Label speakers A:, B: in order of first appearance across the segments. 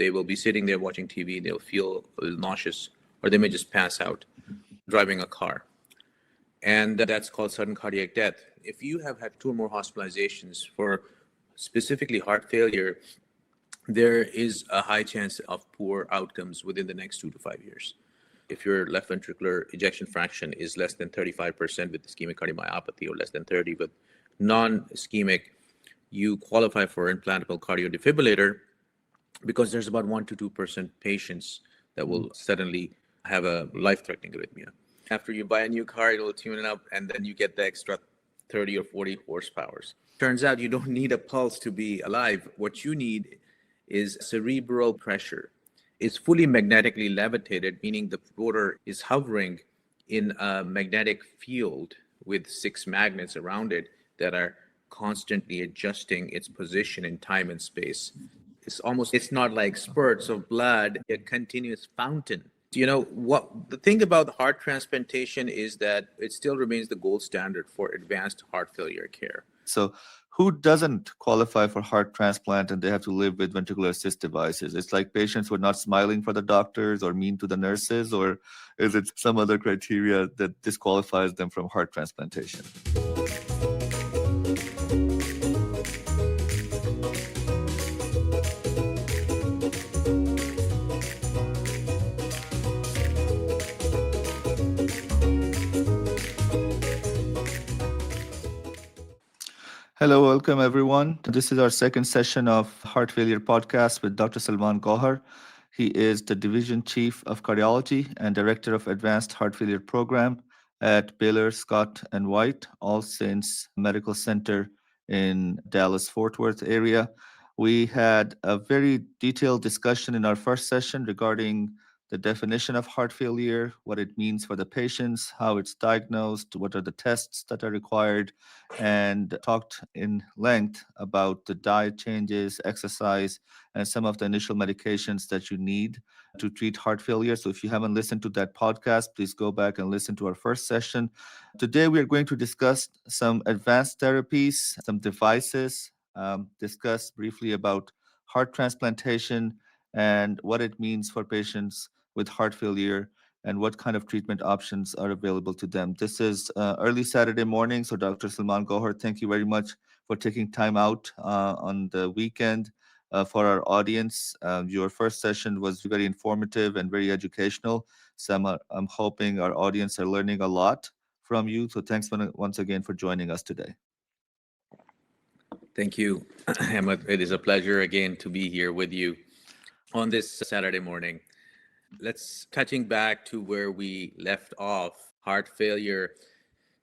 A: They will be sitting there watching TV, they'll feel a little nauseous, or they may just pass out driving a car. And that's called sudden cardiac death. If you have had 2 or more hospitalizations for specifically heart failure, there is a high chance of poor outcomes within the next 2 to 5 years. If your left ventricular ejection fraction is less than 35% with ischemic cardiomyopathy or less than 30 with non-ischemic, you qualify for implantable cardiodefibrillator because there's about 1 to 2% patients that will suddenly have a life-threatening arrhythmia. After you buy a new car, it'll tune it up, and then you get the extra 30 or 40 horsepower. Turns out you don't need a pulse to be alive. What you need is cerebral pressure. It's fully magnetically levitated, meaning the rotor is hovering in a magnetic field with 6 magnets around it that are constantly adjusting its position in time and space. It's not like spurts of blood, a continuous fountain. The thing about heart transplantation is that it still remains the gold standard for advanced heart failure care.
B: So who doesn't qualify for heart transplant and they have to live with ventricular assist devices? It's like patients who are not smiling for the doctors or mean to the nurses, or is it some other criteria that disqualifies them from heart transplantation? Hello, welcome everyone. This is our second session of Heart Failure Podcast with Dr. Salman Gohar. He is the Division Chief of Cardiology and Director of Advanced Heart Failure Program at Baylor, Scott & White, All Saints Medical Center in Dallas-Fort Worth area. We had a very detailed discussion in our first session regarding the definition of heart failure, what it means for the patients, how it's diagnosed, what are the tests that are required, and talked in length about the diet changes, exercise, and some of the initial medications that you need to treat heart failure. So if you haven't listened to that podcast, please go back and listen to our first session. Today, we are going to discuss some advanced therapies, some devices, discuss briefly about heart transplantation and what it means for patients with heart failure and what kind of treatment options are available to them. This is early Saturday morning, so Dr. Salman Gohar, thank you very much for taking time out on the weekend for our audience. Your first session was very informative and very educational, so I'm hoping our audience are learning a lot from you. So thanks once again for joining us today.
A: Thank you, Ahmed. It is a pleasure again to be here with you on this Saturday morning. Let's touching back to where we left off, heart failure.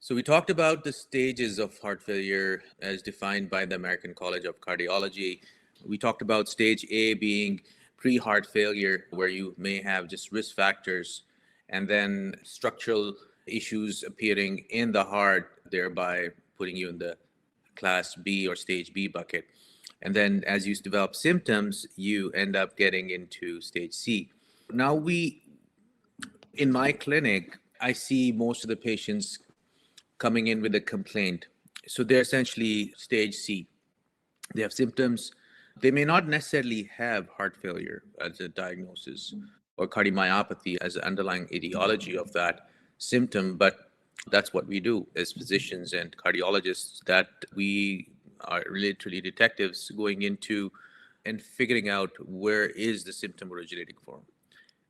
A: So we talked about the stages of heart failure as defined by the American College of Cardiology. We talked about stage A being pre-heart failure, where you may have just risk factors, and then structural issues appearing in the heart, thereby putting you in the class B or stage B bucket. And then as you develop symptoms, you end up getting into stage C. Now in my clinic, I see most of the patients coming in with a complaint. So they're essentially stage C. They have symptoms. They may not necessarily have heart failure as a diagnosis or cardiomyopathy as an underlying etiology of that symptom, but that's what we do as physicians and cardiologists, that we are literally detectives going into and figuring out where is the symptom originating from.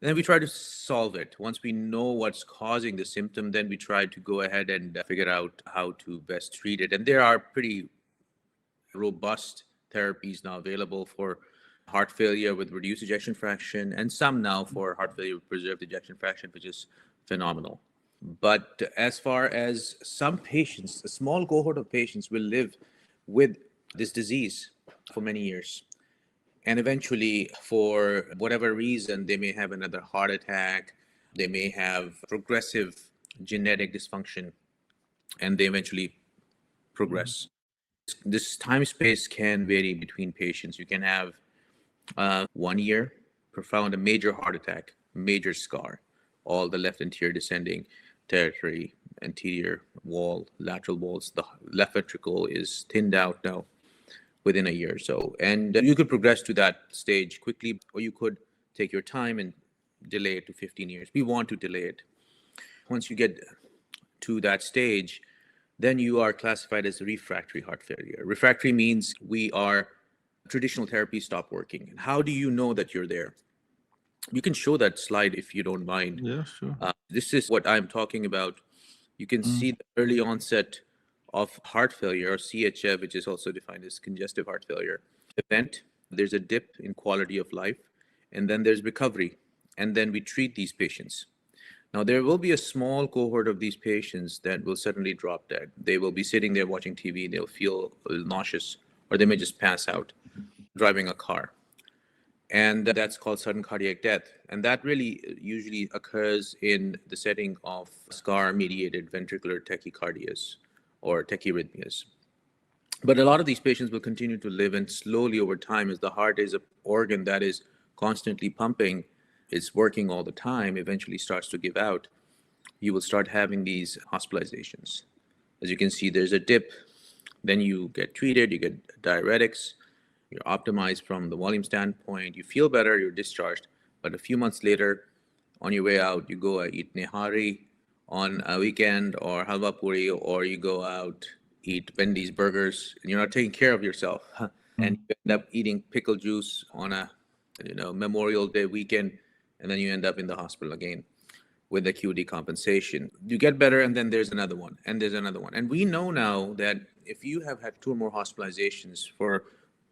A: Then we try to solve it. Once we know what's causing the symptom, then we try to go ahead and figure out how to best treat it. And there are pretty robust therapies now available for heart failure with reduced ejection fraction, and some now for heart failure with preserved ejection fraction, which is phenomenal. But as far as some patients, a small cohort of patients will live with this disease for many years. And eventually, for whatever reason, they may have another heart attack, they may have progressive genetic dysfunction, and they eventually progress. This time space can vary between patients. You can have 1 year, profound, a major heart attack, major scar, all the left anterior descending territory, anterior wall, lateral walls, the left ventricle is thinned out now. within a year or so. And you could progress to that stage quickly, or you could take your time and delay it to 15 years. We want to delay it. Once you get to that stage, then you are classified as refractory heart failure. Refractory means traditional therapies stop working. And how do you know that you're there? You can show that slide if you don't mind.
B: Yeah, sure.
A: This is what I'm talking about. You can see the early onset of heart failure, or CHF, which is also defined as congestive heart failure event. There's a dip in quality of life, and then there's recovery, and then we treat these patients. Now, there will be a small cohort of these patients that will suddenly drop dead. They will be sitting there watching TV, they'll feel a little nauseous, or they may just pass out driving a car. And that's called sudden cardiac death. And that really usually occurs in the setting of scar-mediated ventricular tachycardias or tachyarrhythmias. But a lot of these patients will continue to live, and slowly over time, as the heart is an organ that is constantly pumping, it's working all the time, eventually starts to give out, you will start having these hospitalizations. As you can see, there's a dip, then you get treated, you get diuretics, you're optimized from the volume standpoint, you feel better, you're discharged. But a few months later, on your way out, you go eat nehari on a weekend, or halwa puri, or you go out, eat Wendy's burgers, and you're not taking care of yourself. And you end up eating pickle juice on a Memorial Day weekend, and then you end up in the hospital again with acute decompensation. You get better, and then there's another one, and there's another one. And we know now that if you have had 2 or more hospitalizations for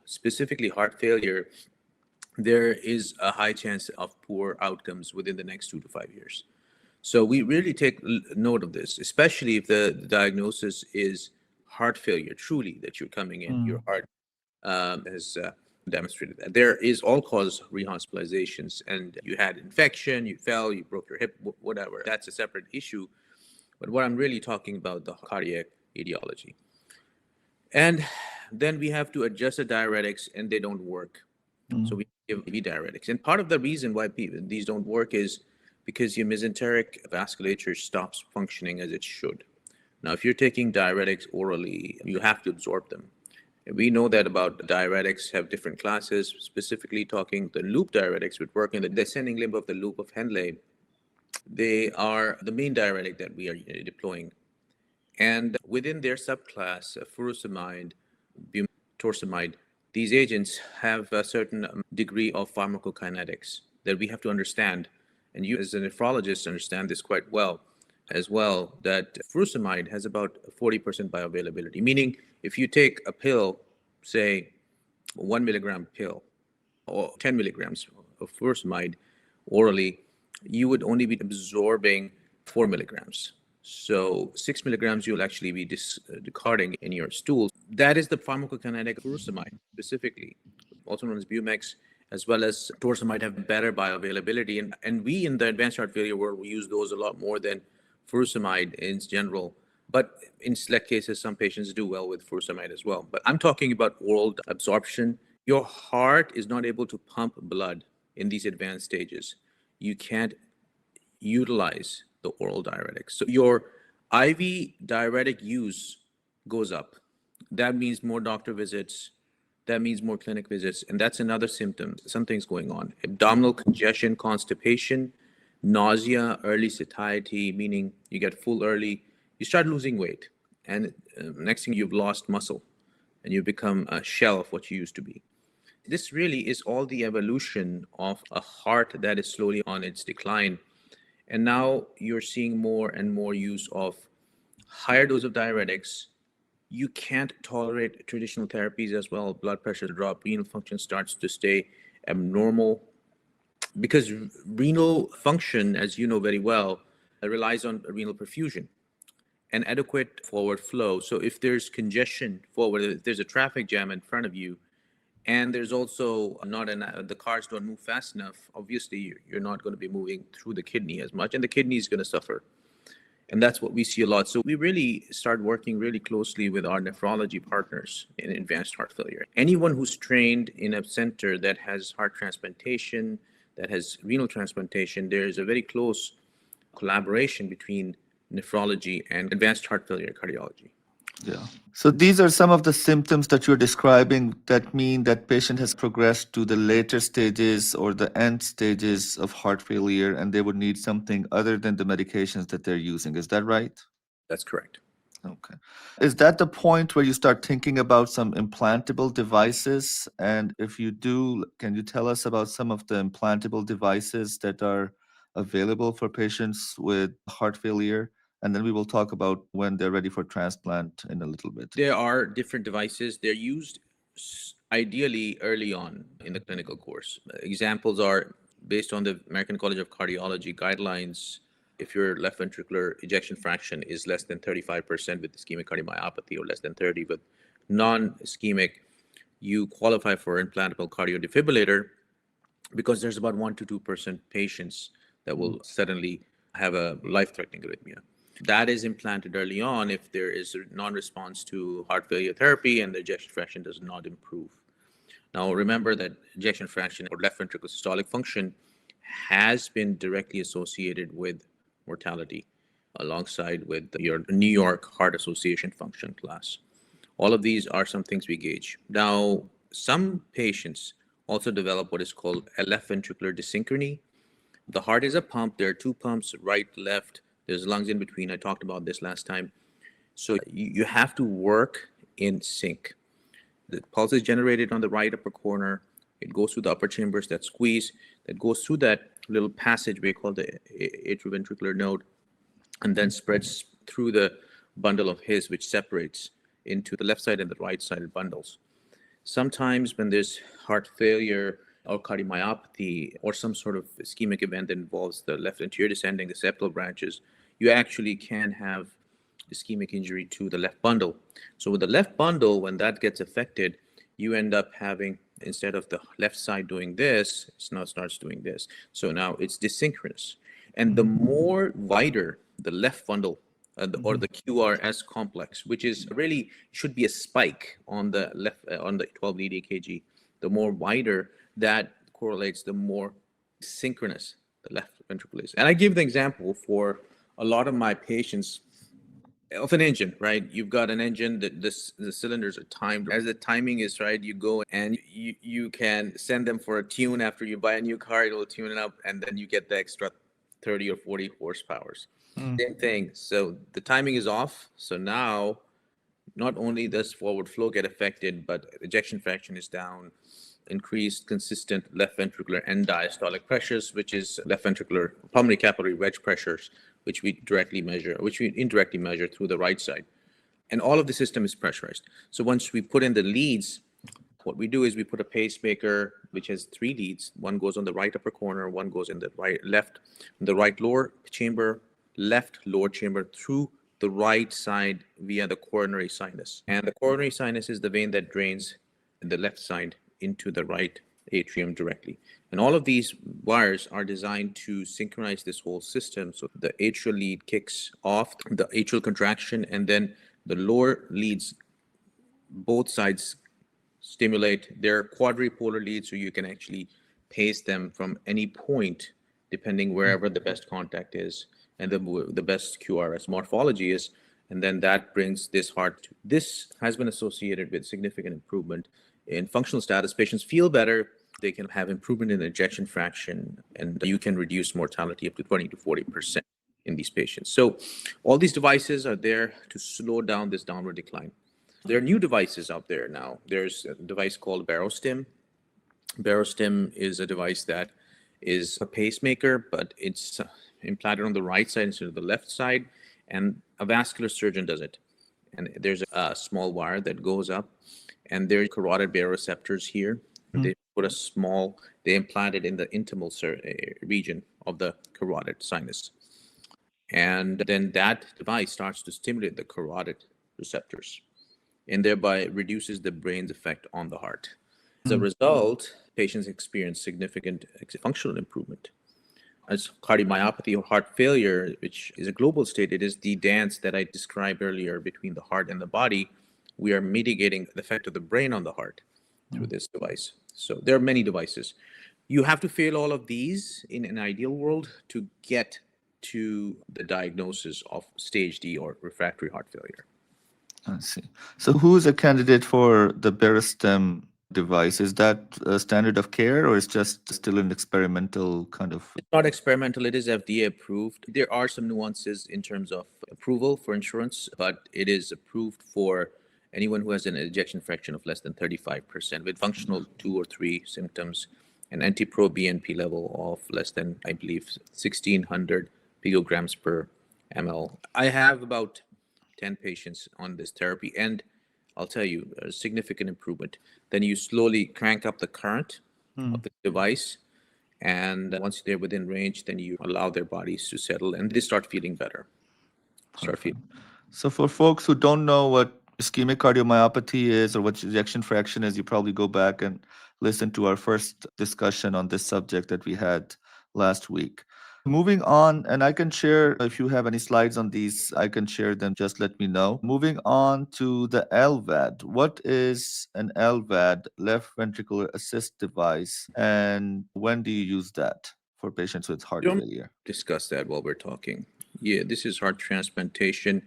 A: specifically heart failure, there is a high chance of poor outcomes within the next 2 to 5 years. So we really take note of this, especially if the diagnosis is heart failure, truly, that you're coming in, your heart has demonstrated that. There is all-cause rehospitalizations, and you had infection, you fell, you broke your hip, whatever. That's a separate issue. But what I'm really talking about, the cardiac etiology. And then we have to adjust the diuretics, and they don't work. So we give IV diuretics. And part of the reason why these don't work is because your mesenteric vasculature stops functioning as it should. Now, if you're taking diuretics orally, you have to absorb them. And we know that about diuretics have different classes, specifically talking the loop diuretics, which work in the descending limb of the loop of Henle. They are the main diuretic that we are deploying. And within their subclass, furosemide, torsemide, these agents have a certain degree of pharmacokinetics that we have to understand. And you, as a nephrologist, understand this quite well as well, that furosemide has about 40% bioavailability, meaning if you take a pill, say 1 milligram pill or 10 milligrams of furosemide orally, you would only be absorbing 4 milligrams. So 6 milligrams you'll actually be discarding in your stool. That is the pharmacokinetic of furosemide specifically, also known as Bumex, as well as torsemide have better bioavailability. And we in the advanced heart failure world, we use those a lot more than furosemide in general. But in select cases, some patients do well with furosemide as well. But I'm talking about oral absorption. Your heart is not able to pump blood in these advanced stages. You can't utilize the oral diuretics. So your IV diuretic use goes up. That means more doctor visits. That means more clinic visits. And that's another symptom. Something's going on. Abdominal congestion, constipation, nausea, early satiety, meaning you get full early. You start losing weight. And next thing, you've lost muscle. And you become a shell of what you used to be. This really is all the evolution of a heart that is slowly on its decline. And now you're seeing more and more use of higher dose of diuretics. You can't tolerate traditional therapies as well. Blood pressure drop, renal function starts to stay abnormal. Because renal function, as you know very well, relies on renal perfusion and adequate forward flow. So if there's congestion forward, if there's a traffic jam in front of you, and there's also the cars don't move fast enough, obviously you're not going to be moving through the kidney as much, and the kidney is going to suffer. And that's what we see a lot. So we really start working really closely with our nephrology partners in advanced heart failure. Anyone who's trained in a center that has heart transplantation, that has renal transplantation, there's a very close collaboration between nephrology and advanced heart failure cardiology.
B: Yeah. So these are some of the symptoms that you're describing that mean that patient has progressed to the later stages or the end stages of heart failure, and they would need something other than the medications that they're using. Is that right?
A: That's correct.
B: Okay. Is that the point where you start thinking about some implantable devices? And if you do, can you tell us about some of the implantable devices that are available for patients with heart failure? And then we will talk about when they're ready for transplant in a little bit.
A: There are different devices. They're used ideally early on in the clinical course. Examples are based on the American College of Cardiology guidelines. If your left ventricular ejection fraction is less than 35% with ischemic cardiomyopathy or less than 30 with non-ischemic, you qualify for implantable cardio defibrillator because there's about 1 to 2% patients that will suddenly have a life-threatening arrhythmia. That is implanted early on if there is a non-response to heart failure therapy and the ejection fraction does not improve. Now, remember that ejection fraction or left ventricular systolic function has been directly associated with mortality alongside with your New York Heart Association function class. All of these are some things we gauge. Now, some patients also develop what is called a left ventricular dysynchrony. The heart is a pump. There are two pumps, right, left. There's lungs in between. I talked about this last time. So you have to work in sync. The pulse is generated on the right upper corner. It goes through the upper chambers that squeeze, that goes through that little passageway called the atrioventricular node, and then spreads through the bundle of His, which separates into the left side and the right side bundles. Sometimes when there's heart failure or cardiomyopathy or some sort of ischemic event that involves the left anterior descending, the septal branches, you actually can have ischemic injury to the left bundle. So with the left bundle, when that gets affected, you end up having, instead of the left side doing this, it now starts doing this. So now it's dysynchronous. And the more wider the left bundle or the QRS complex, which is really should be a spike on the left on the 12 lead EKG, the more wider that correlates, the more synchronous the left ventricle is. And I give the example for a lot of my patients of an engine, right? You've got an engine that the cylinders are timed. As the timing is right, you go and you can send them for a tune after you buy a new car, it'll tune it up, and then you get the extra 30 or 40 horsepower. Same thing. So the timing is off. So now not only does forward flow get affected, but ejection fraction is down, increased consistent left ventricular end diastolic pressures, which is left ventricular pulmonary capillary wedge pressures, which we indirectly measure through the right side. And all of the system is pressurized. So once we put in the leads, what we do is we put a pacemaker which has three leads. One goes on the right upper corner, one goes in the right lower chamber, left lower chamber through the right side via the coronary sinus. And the coronary sinus is the vein that drains the left side into the right atrium directly. And all of these wires are designed to synchronize this whole system. So the atrial lead kicks off the atrial contraction, and then the lower leads, both sides stimulate. They're quadripolar leads, so you can actually pace them from any point, depending wherever the best contact is and the best QRS morphology is. And then that brings this heart to. This has been associated with significant improvement in functional status. Patients feel better. They can have improvement in ejection fraction, and you can reduce mortality up to 20 to 40% in these patients. So all these devices are there to slow down this downward decline. There are new devices out there now. There's a device called Barostim. Barostim is a device that is a pacemaker, but it's implanted on the right side instead of the left side, and a vascular surgeon does it. And there's a small wire that goes up, and there are carotid baroreceptors here. They implant it in the intimal region of the carotid sinus. And then that device starts to stimulate the carotid receptors and thereby reduces the brain's effect on the heart. As a result, patients experience significant functional improvement. As cardiomyopathy or heart failure, which is a global state, it is the dance that I described earlier between the heart and the body. We are mitigating the effect of the brain on the heart through this device. So there are many devices. You have to fail all of these in an ideal world to get to the diagnosis of stage D or refractory heart failure.
B: I see. So who's a candidate for the Barostim device? Is that a standard of care or is just still an experimental kind of?
A: It's not experimental, it is FDA approved. There are some nuances in terms of approval for insurance, but it is approved for anyone who has an ejection fraction of less than 35% with functional 2 or 3 symptoms, an anti-pro-BNP level of less than, I believe, 1600 picograms per ml. I have about 10 patients on this therapy, and I'll tell you, a significant improvement. Then you slowly crank up the current of the device, and once they're within range, then you allow their bodies to settle and they start feeling better. Start
B: Perfect.
A: feeling.
B: So for folks who don't know what ischemic cardiomyopathy is or what ejection fraction is, you probably go back and listen to our first discussion on this subject that we had last week. Moving on, and I can share if you have any slides on these, I can share them. Just let me know. Moving on to the LVAD. What is an LVAD, left ventricular assist device, and when do you use that for patients with heart
A: You don't
B: failure?
A: discuss that while we're talking. Yeah, this is heart transplantation.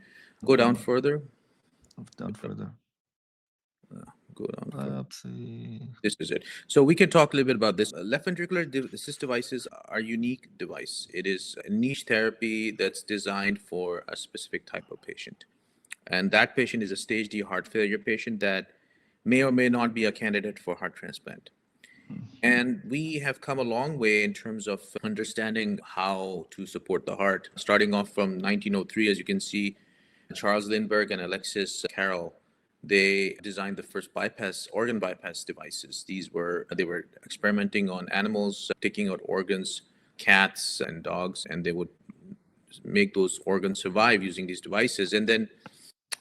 A: Go down further.
B: Down further.
A: Go down further.
B: See.
A: This is it. So we can talk a little bit about this. Left ventricular assist devices are a unique device. It is a niche therapy that's designed for a specific type of patient. And that patient is a stage D heart failure patient that may or may not be a candidate for heart transplant. And we have come a long way in terms of understanding how to support the heart. Starting off from 1903, as you can see, Charles Lindbergh and Alexis Carroll, they designed the first organ bypass devices. They were experimenting on animals, taking out organs, cats and dogs, and they would make those organs survive using these devices. And then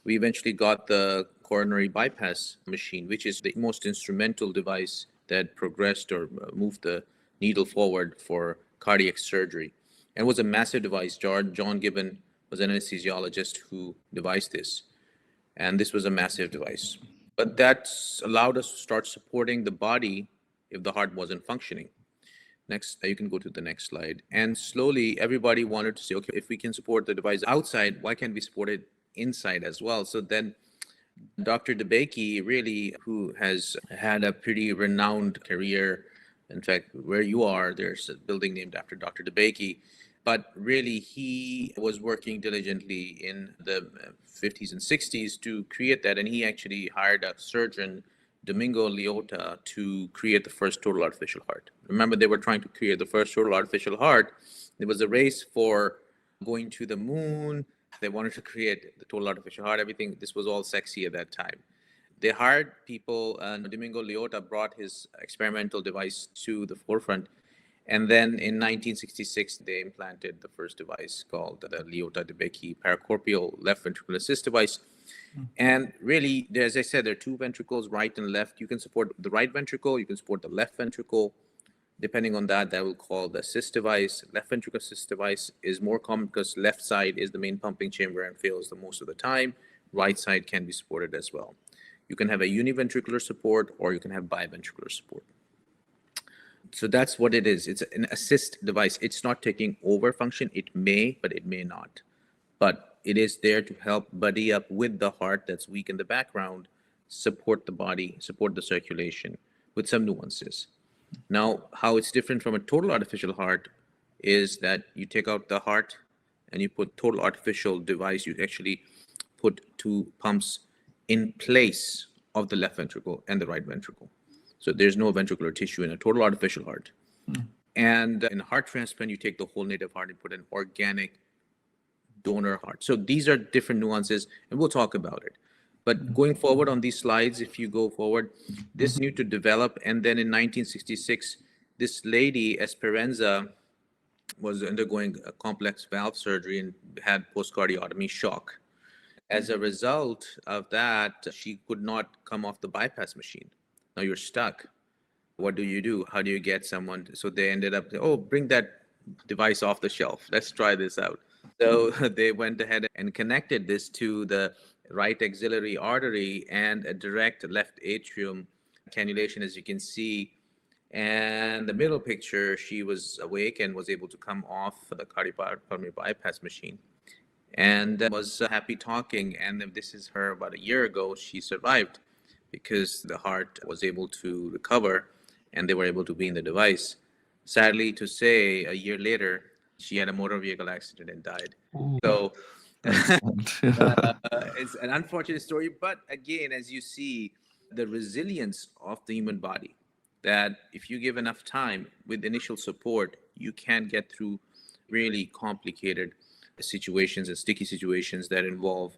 A: we eventually got the coronary bypass machine, which is the most instrumental device that progressed or moved the needle forward for cardiac surgery. And it was a massive device. John Gibbon was an anesthesiologist who devised this. And this was a massive device. But that's allowed us to start supporting the body if the heart wasn't functioning. Next, you can go to the next slide. And slowly, everybody wanted to say, okay, if we can support the device outside, why can't we support it inside as well? So then Dr. DeBakey, really, who has had a pretty renowned career. In fact, where you are, there's a building named after Dr. DeBakey. But really, he was working diligently in the 50s and 60s to create that. And he actually hired a surgeon, Domingo Leota, to create the first total artificial heart. Remember, they were trying to create the first total artificial heart. There was a race for going to the moon. They wanted to create the total artificial heart, everything. This was all sexy at that time. They hired people, and Domingo Leota brought his experimental device to the forefront. And then in 1966, they implanted the first device called the Leota-DeBakey paracorporeal left ventricular assist device. And really, as I said, there are two ventricles, right and left. You can support the right ventricle, you can support the left ventricle. Depending on that will call the assist device. Left ventricular assist device is more common because left side is the main pumping chamber and fails the most of the time. Right side can be supported as well. You can have a univentricular support or you can have biventricular support. So that's what it is. It's an assist device. It's not taking over function. It may, but it may not. But it is there to help buddy up with the heart that's weak in the background, support the body, support the circulation with some nuances. Now, how it's different from a total artificial heart is that you take out the heart and you put total artificial device. You actually put two pumps in place of the left ventricle and the right ventricle. So there's no ventricular tissue in a total artificial heart. And in heart transplant, you take the whole native heart and put an organic donor heart. So these are different nuances, and we'll talk about it. But going forward on these slides, if you go forward, this new to develop. And then in 1966, this lady, Esperanza, was undergoing a complex valve surgery and had post-cardiotomy shock. As a result of that, she could not come off the bypass machine. Now you're stuck. What do you do? How do you get someone? So they ended up, oh, bring that device off the shelf. Let's try this out. So they went ahead and connected this to the right axillary artery and a direct left atrium cannulation, as you can see. And the middle picture, she was awake and was able to come off the cardiopulmonary bypass machine. and was happy talking. And this is her about a year ago. She survived because the heart was able to recover and they were able to be in the device. Sadly to say, a year later, she had a motor vehicle accident and died.
B: Ooh,
A: So
B: understand.
A: it's an unfortunate story, but again, as you see, the resilience of the human body, that if you give enough time with initial support, you can get through really complicated situations and sticky situations that involve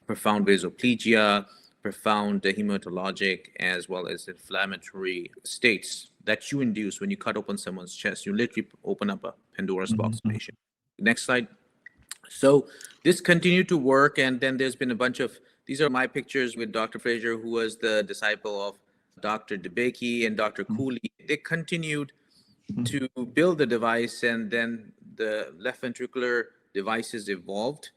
A: profound vasoplegia, profound hematologic, as well as inflammatory states that you induce when you cut open someone's chest. You literally open up a Pandora's box
B: Mhm.
A: patient. Next slide. So this continued to work, and then there's been a bunch of these are my pictures with Dr. Fraser, who was the disciple of Dr. DeBakey and Dr. Cooley. They continued to build the device, and then the left ventricular devices evolved.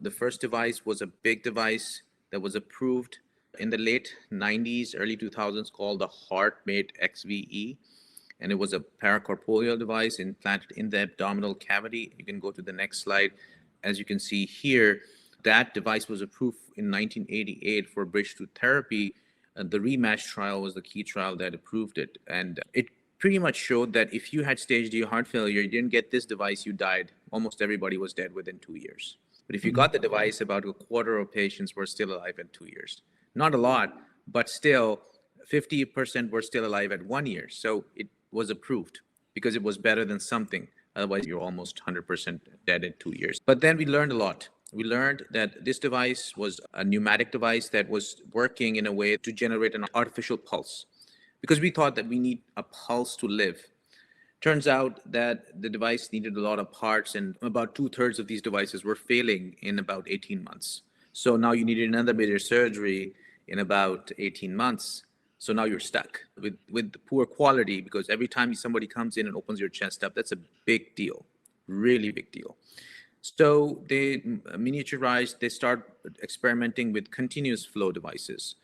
A: The first device was a big device that was approved in the late 90s, early 2000s, called the HeartMate XVE. And it was a paracorporeal device implanted in the abdominal cavity. You can go to the next slide. As you can see here, that device was approved in 1988 for breakthrough therapy. The rematch trial was the key trial that approved it. And it pretty much showed that if you had stage D heart failure, you didn't get this device, you died. Almost everybody was dead within 2 years. But if you got the device, about a quarter of patients were still alive in 2 years. Not a lot, but still 50% were still alive at 1 year. So it was approved because it was better than something. Otherwise, you're almost 100% dead in 2 years. But then we learned a lot. We learned that this device was a pneumatic device that was working in a way to generate an artificial pulse because we thought that we need a pulse to live. Turns out that the device needed a lot of parts, and about two-thirds of these devices were failing in about 18 months. So now you needed another major surgery in about 18 months. So now you're stuck with poor quality because every time somebody comes in and opens your chest up, that's a big deal, really big deal. So they miniaturized, they start experimenting with continuous flow devices.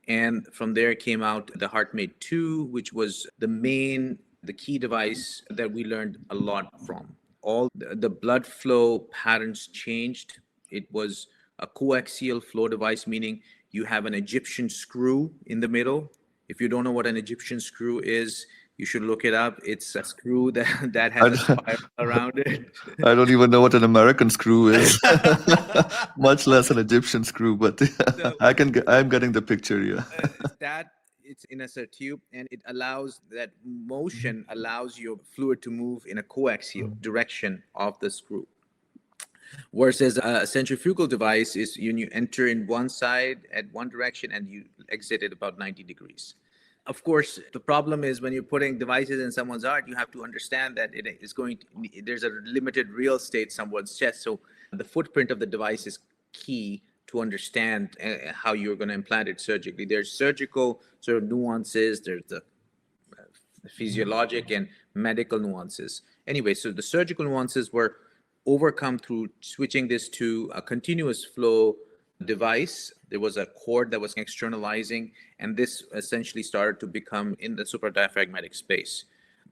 A: And from there came out the HeartMate 2, which was the key device that we learned a lot from. All the blood flow patterns changed. It was a coaxial flow device, meaning you have an Egyptian screw in the middle. If you don't know what an Egyptian screw is, you should look it up. It's a screw that has
B: I,
A: a spiral around it.
B: I don't even know what an American screw is, much less an Egyptian screw. But
A: So
B: I'm getting the picture. Yeah.
A: that it's in a tube, and it allows that motion allows your fluid to move in a coaxial direction of the screw. Versus a centrifugal device is you enter in one side at one direction and you exit at about 90 degrees. Of course, the problem is when you're putting devices in someone's heart, you have to understand that it is there's a limited real estate someone's chest. So the footprint of the device is key to understand how you're going to implant it surgically. There's surgical sort of nuances, there's the physiologic and medical nuances. Anyway, so the surgical nuances were overcome through switching this to a continuous flow device. There was a cord that was externalizing, and this essentially started to become in the supradiaphragmatic space.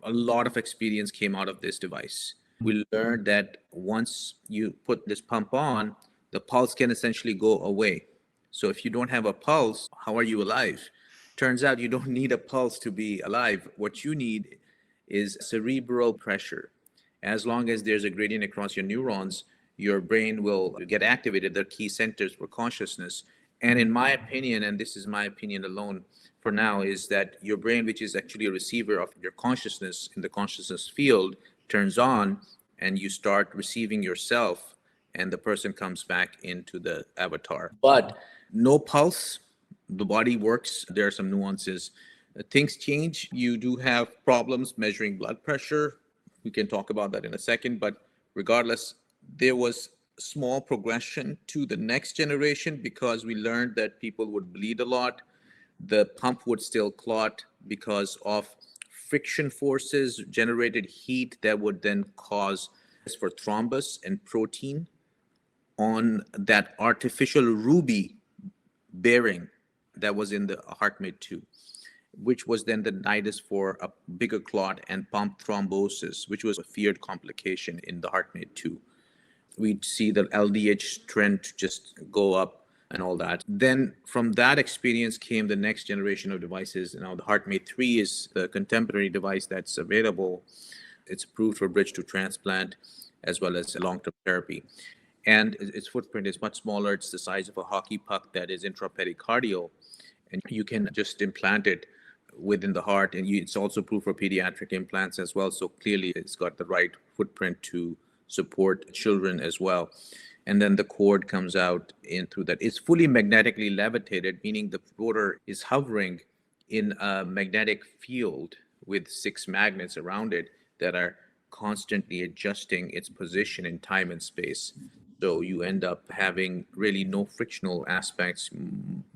A: A lot of experience came out of this device. We learned that once you put this pump on, the pulse can essentially go away. So if you don't have a pulse, how are you alive? Turns out you don't need a pulse to be alive. What you need is cerebral pressure. As long as there's a gradient across your neurons, your brain will get activated, the key centers for consciousness. And in my opinion, and this is my opinion alone for now, is that your brain, which is actually a receiver of your consciousness in the consciousness field, turns on and you start receiving yourself, and the person comes back into the avatar. But no pulse, the body works. There are some nuances. Things change. You do have problems measuring blood pressure. We can talk about that in a second. But regardless, there was small progression to the next generation because we learned that people would bleed a lot. The pump would still clot because of friction forces, generated heat that would then cause for thrombus and protein on that artificial ruby bearing that was in the HeartMate 2, which was then the nidus for a bigger clot and pump thrombosis, which was a feared complication in the HeartMate 2. we'd see the LDH trend just go up and all that. Then from that experience came the next generation of devices. Now the HeartMate 3 is the contemporary device that's available. It's approved for bridge to transplant as well as long-term therapy. And its footprint is much smaller. It's the size of a hockey puck that is intrapericardial, and you can just implant it within the heart. And it's also approved for pediatric implants as well. So clearly it's got the right footprint to support children as well. And then the cord comes out in through that. It's fully magnetically levitated, meaning the rotor is hovering in a magnetic field with 6 magnets around it that are constantly adjusting its position in time and space. So you end up having really no frictional aspects,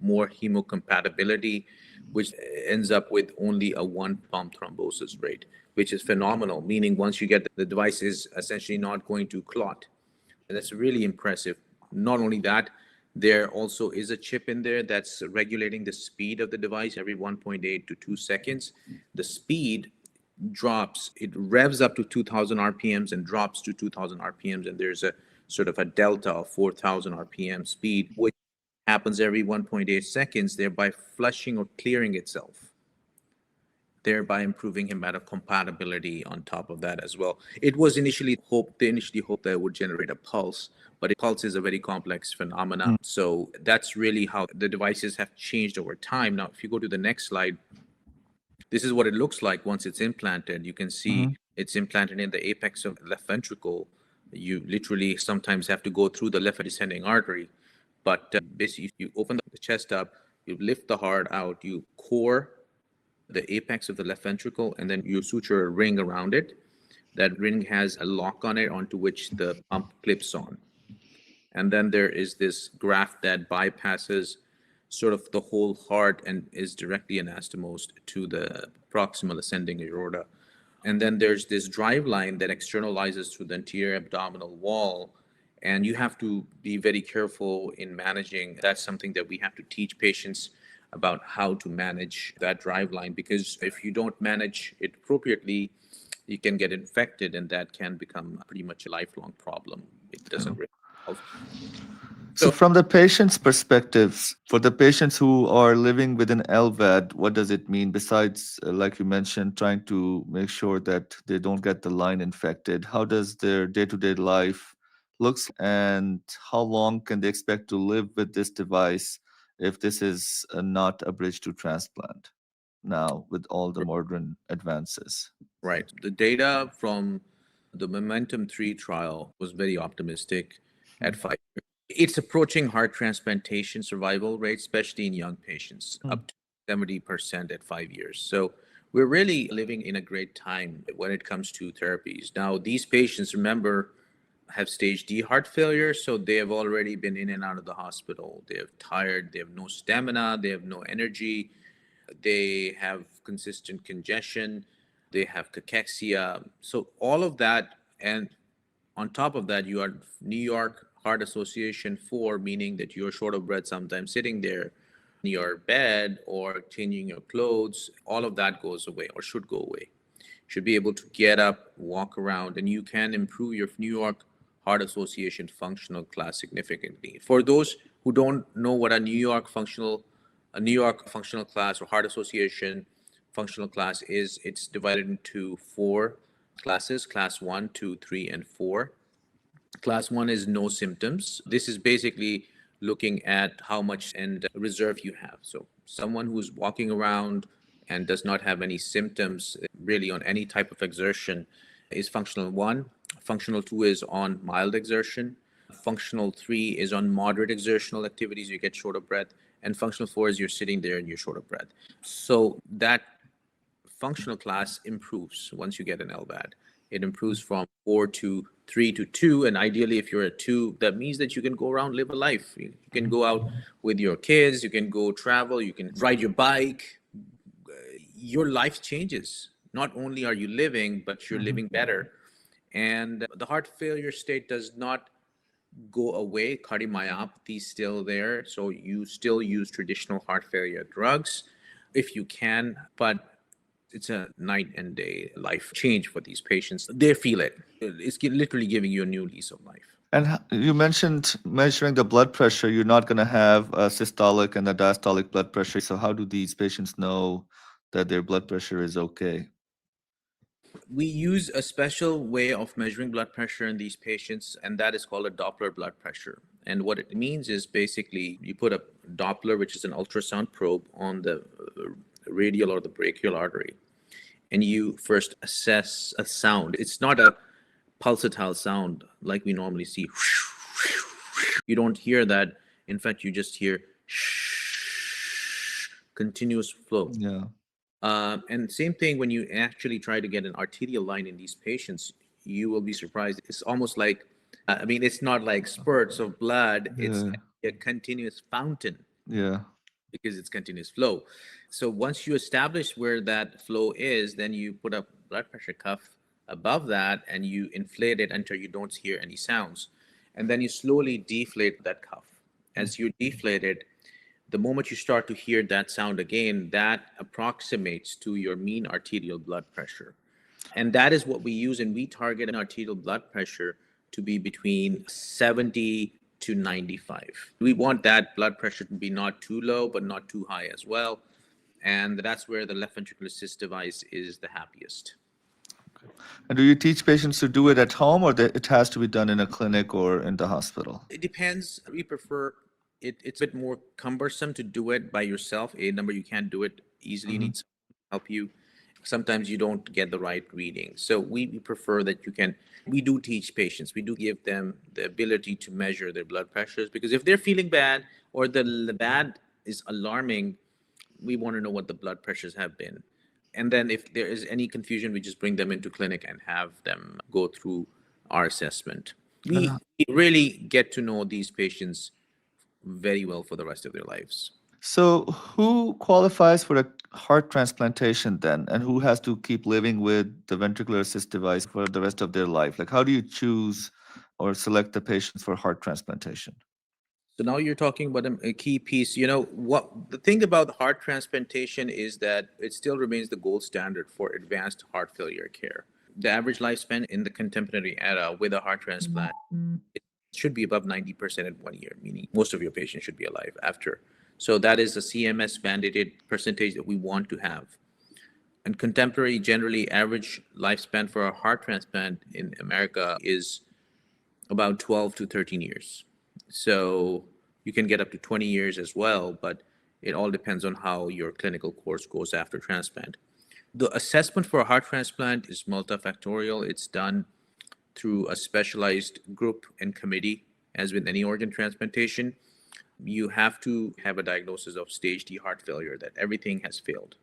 A: more hemocompatibility, which ends up with only a 1 pump thrombosis rate, which is phenomenal, meaning once you get the device is essentially not going to clot. And that's really impressive. Not only that, there also is a chip in there that's regulating the speed of the device every 1.8 to 2 seconds. The speed drops, it revs up to 2000 RPMs and drops to 2000 RPMs. And there's a sort of a delta of 4000 RPM speed, which happens every 1.8 seconds, thereby flushing or clearing itself, thereby improving hematocompatibility on top of that as well. It was initially hoped that it would generate a pulse, but a pulse is a very complex phenomena. So that's really how the devices have changed over time. Now, if you go to the next slide, this is what it looks like once it's implanted. You can see it's implanted in the apex of the left ventricle. You literally sometimes have to go through the left descending artery. But basically, you open the chest up, you lift the heart out, you core the apex of the left ventricle, and then you suture a ring around it. That ring has a lock on it onto which the pump clips on. And then there is this graft that bypasses sort of the whole heart and is directly anastomosed to the proximal ascending aorta. And then there's this drive line that externalizes through the anterior abdominal wall. And you have to be very careful in managing. That's something that we have to teach patients about how to manage that drive line, because if you don't manage it appropriately, you can get infected, and that can become pretty much a lifelong problem. It doesn't really help.
B: So from the patient's perspectives, for the patients who are living with an LVAD, what does it mean besides, like you mentioned, trying to make sure that they don't get the line infected? How does their day-to-day life looks, and how long can they expect to live with this device if this is not a bridge to transplant now with all the modern advances?
A: Right. The data from the Momentum 3 trial was very optimistic at 5 years. It's approaching heart transplantation survival rate, especially in young patients, up to 70% at 5 years. So we're really living in a great time when it comes to therapies. Now, these patients, remember, have stage D heart failure, so they have already been in and out of the hospital. They're tired, they have no stamina, they have no energy, they have consistent congestion, they have cachexia. So all of that, and on top of that, you are New York Heart Association 4, meaning that you're short of breath sometimes sitting there in your bed or changing your clothes. All of that goes away, or should go away. Should be able to get up, walk around, and you can improve your New York Heart Association functional class significantly. For those who don't know what a New York functional class or Heart Association functional class is, it's divided into 4 classes: class 1, 2, 3, and 4. Class 1 is no symptoms. This is basically looking at how much and reserve you have. So someone who's walking around and does not have any symptoms really on any type of exertion is functional 1. Functional 2 is on mild exertion. Functional 3 is on moderate exertional activities, you get short of breath. And functional 4 is you're sitting there and you're short of breath. So that functional class improves once you get an LVAD. It improves from 4 to 3 to 2. And ideally, if you're a 2, that means that you can go around, live a life. You can go out with your kids, you can go travel, you can ride your bike. Your life changes. Not only are you living, but you're living better. And the heart failure state does not go away. Cardiomyopathy is still there. So you still use traditional heart failure drugs if you can, but it's a night and day life change for these patients. They feel it. It's literally giving you a new lease of life.
B: And you mentioned measuring the blood pressure. You're not going to have a systolic and a diastolic blood pressure. So how do these patients know that their blood pressure is okay?
A: We use a special way of measuring blood pressure in these patients, and that is called a Doppler blood pressure. And what it means is basically you put a Doppler, which is an ultrasound probe, on the radial or the brachial artery, and you first assess a sound. It's not a pulsatile sound like we normally see. You don't hear that. In fact, you just hear continuous flow.
B: Yeah.
A: And same thing when you actually try to get an arterial line in these patients, you will be surprised. It's almost like, I mean, it's not like spurts of blood, it's
B: Yeah.
A: a continuous fountain
B: Yeah.
A: because it's continuous flow. So once you establish where that flow is, then you put a blood pressure cuff above that and you inflate it until you don't hear any sounds. And then you slowly deflate that cuff. As you deflate it, the moment you start to hear that sound again, that approximates to your mean arterial blood pressure. And that is what we use, and we target an arterial blood pressure to be between 70 to 95. We want that blood pressure to be not too low, but not too high as well. And that's where the left ventricular assist device is the happiest.
B: And do you teach patients to do it at home, or that it has to be done in a clinic or in the hospital?
A: It depends. We prefer it's a bit more cumbersome to do it by yourself. A number, you can't do it easily. You
B: Mhm.
A: need someone to help you. Sometimes you don't get the right reading. So we prefer that you can. We do teach patients. We do give them the ability to measure their blood pressures because if they're feeling bad or the bad is alarming, we want to know what the blood pressures have been. And then if there is any confusion, we just bring them into clinic and have them go through our assessment.
B: And
A: We really get to know these patients very well for the rest of their lives.
B: so, who qualifies for a heart transplantation then, and who has to keep living with the ventricular assist device for the rest of their life? Like, how do you choose or select the patients for heart transplantation?
A: So now you're talking about a key piece. You know what the thing about heart transplantation is that it still remains the gold standard for advanced heart failure care. The average lifespan in the contemporary era with a heart transplant it should be above 90% in 1 year, meaning most of your patients should be alive after. So that is a CMS mandated percentage that we want to have. And contemporary, generally, average lifespan for a heart transplant in America is about 12 to 13 years. So you can get up to 20 years as well, but it all depends on how your clinical course goes after transplant. The assessment for a heart transplant is multifactorial. It's done through a specialized group and committee, as with any organ transplantation. You have to have a diagnosis of stage D heart failure, that everything has failed.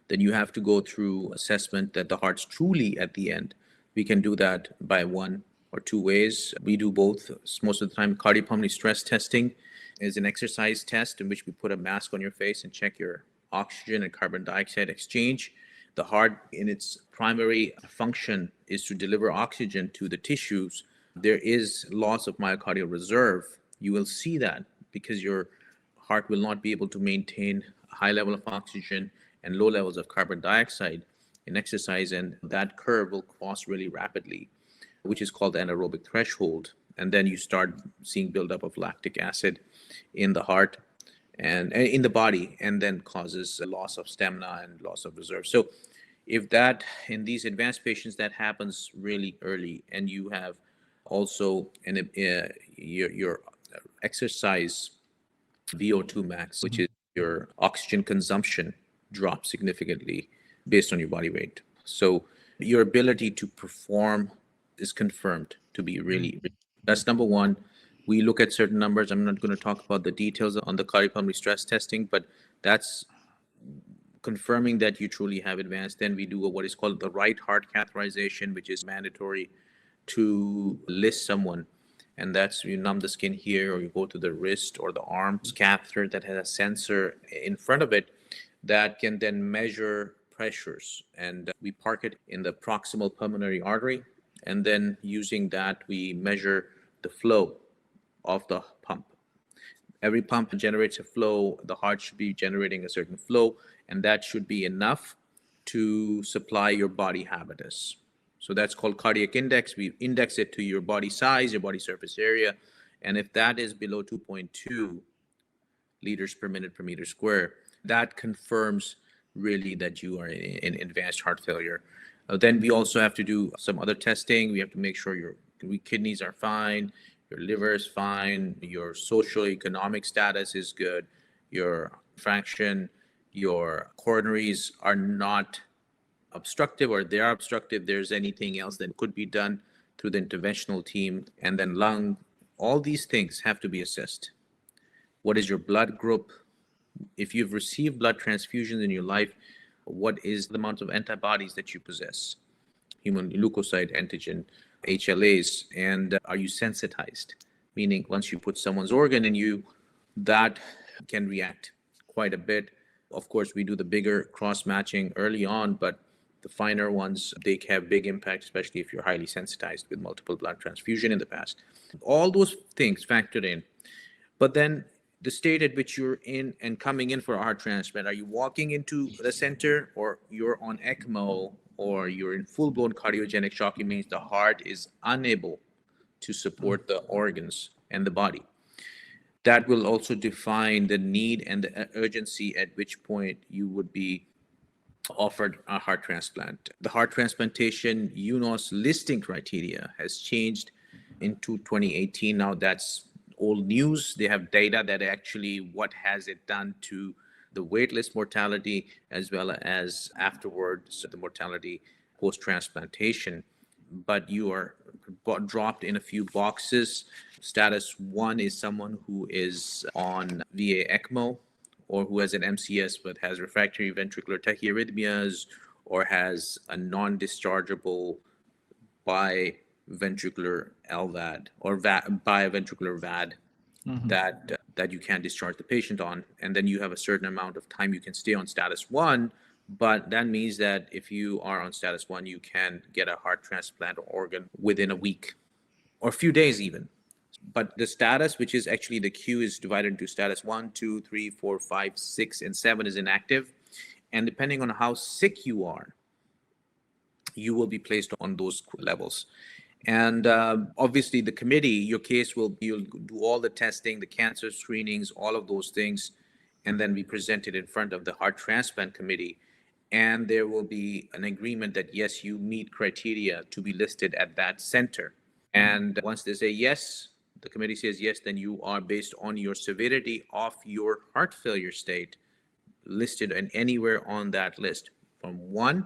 A: Then you have to go through assessment that the heart's truly at the end. We can do that by one or two ways. We do both most of the time. Cardiopulmonary stress testing is an exercise test in which we put a mask on your face and check your oxygen and carbon dioxide exchange. The heart, in its primary function, is to deliver oxygen to the tissues. There is loss of myocardial reserve. You will see that because your heart will not be able to maintain a high level of oxygen and low levels of carbon dioxide in exercise, and that curve will cross really rapidly, which is called the anaerobic threshold. And then you start seeing buildup of lactic acid in the heart and in the body, and then causes a loss of stamina and loss of reserve. So if that in these advanced patients that happens really early, and you have also your exercise VO2 max, which is your oxygen consumption, drops significantly based on your body weight. So your ability to perform is confirmed to be really, that's number one. We look at certain numbers. I'm not going to talk about the details on the cardiopulmonary stress testing, but that's confirming that you truly have advanced. Then we do what is called the right heart catheterization, which is mandatory to list someone. And that's you numb the skin here, or you go to the wrist or the arm catheter that has a sensor in front of it that can then measure pressures. And we park it in the proximal pulmonary artery. And then using that, we measure the flow of the pump. Every pump generates a flow. The heart should be generating a certain flow, and that should be enough to supply your body habitus. So that's called cardiac index. We index it to your body size, your body surface area. And if that is below 2.2 liters per minute per meter square, that confirms really that you are in advanced heart failure. Then we also have to do some other testing. We have to make sure your kidneys are fine, your liver is fine, your social economic status is good, your fraction, your coronaries are not obstructive, or they are obstructive. There's anything else that could be done through the interventional team. And then lung, all these things have to be assessed. What is your blood group? If you've received blood transfusions in your life, what is the amount of antibodies that you possess? Human leukocyte antigen, HLAs, and are you sensitized? Meaning, once you put someone's organ in you, that can react quite a bit. Of course, we do the bigger cross-matching early on, but the finer ones, they have big impact, especially if you're highly sensitized with multiple blood transfusion in the past. All those things factored in. But then the state at which you're in and coming in for a heart transplant, are you walking into the center, or you're on ECMO, or you're in full-blown cardiogenic shock? It means the heart is unable to support the organs and the body. That will also define the need and the urgency at which point you would be offered a heart transplant. The heart transplantation UNOS listing criteria has changed into 2018. Now that's old news. They have data that actually what has it done to the waitlist mortality as well as afterwards the mortality post-transplantation. But you are dropped in a few boxes. Status 1 is someone who is on VA ECMO, or who has an MCS but has refractory ventricular tachyarrhythmias, or has a non-dischargeable biventricular LVAD or biventricular VAD that you can't discharge the patient on. And then you have a certain amount of time you can stay on status 1, but that means that if you are on status 1, you can get a heart transplant organ within a week or a few days even. But the status, which is actually the queue, is divided into status 1, 2, 3, 4, 5, 6, and 7 is inactive. And depending on how sick you are, you will be placed on those levels. And obviously the committee, your case will be, you'll do all the testing, the cancer screenings, all of those things, and then be presented in front of the heart transplant committee. And there will be an agreement that, yes, you meet criteria to be listed at that center. And once they say yes, the committee says yes, then you are, based on your severity of your heart failure state, listed in anywhere on that list from 1